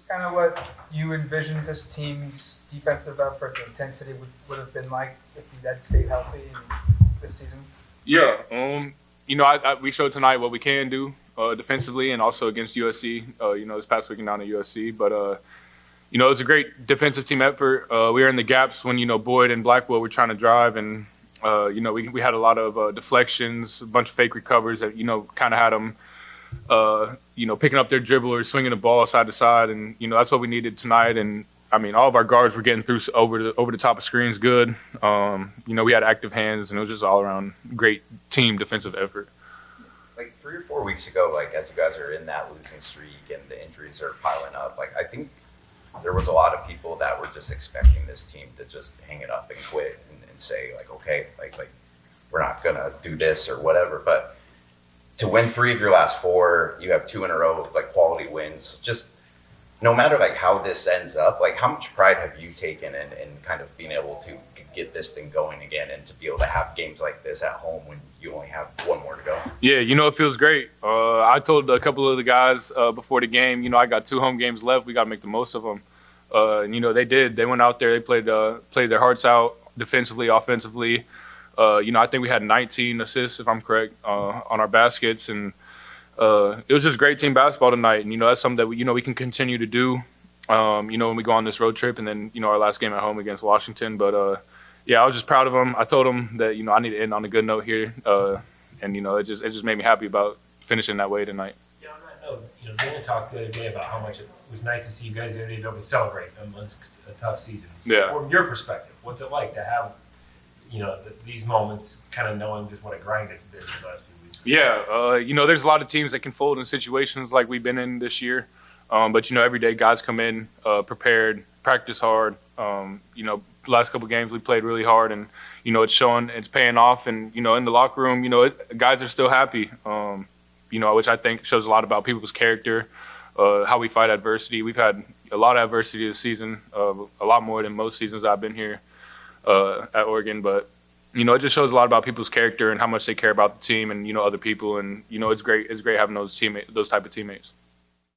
kind of what you envisioned this team's defensive effort, the intensity would have been like if you had stayed healthy this season? Yeah. We showed tonight what we can do defensively and also against USC, this past weekend down at USC. But, it was a great defensive team effort. We were in the gaps when, Boyd and Blackwell were trying to drive. And, we had a lot of deflections, a bunch of fake recovers that, kind of had them, picking up their dribble or swinging the ball side to side. And, that's what we needed tonight. And, all of our guards were getting through over the top of screens good. We had active hands, and it was just all around great team defensive effort. Like 3 or 4 weeks ago, like as you guys are in that losing streak and the injuries are piling up, like I think there was a lot of people that were just expecting this team to just hang it up and quit and say like, okay, like we're not gonna do this or whatever. But to win 3 of your last 4, you have 2 in a row, like quality wins. Just no matter like how this ends up, like how much pride have you taken in kind of being able to get this thing going again and to be able to have games like this at home when you only have 1 more to go? Yeah, it feels great. I told a couple of the guys before the game, I got 2 home games left. We got to make the most of them. They did. They went out there. They played their hearts out defensively, offensively. I think we had 19 assists, if I'm correct, on our baskets. And it was just great team basketball tonight. And, that's something that we can continue to do, when we go on this road trip and then, our last game at home against Washington. But, I was just proud of them. I told them that, I need to end on a good note here. And, it just made me happy about finishing that way tonight. Yeah, on that note, Dana talked the other day about how much it was nice to see you guys the other day be able to celebrate amongst a tough season. Yeah. From your perspective, what's it like to have, these moments, kind of knowing just what a grind it's been these last few weeks? Yeah, there's a lot of teams that can fold in situations like we've been in this year. But, every day guys come in prepared, practice hard. Last couple of games we played really hard, and, it's showing, it's paying off. And, in the locker room, guys are still happy, which I think shows a lot about people's character, how we fight adversity. We've had a lot of adversity this season, a lot more than most seasons I've been here at Oregon. But, it just shows a lot about people's character and how much they care about the team and, other people. And, it's great having those type of teammates.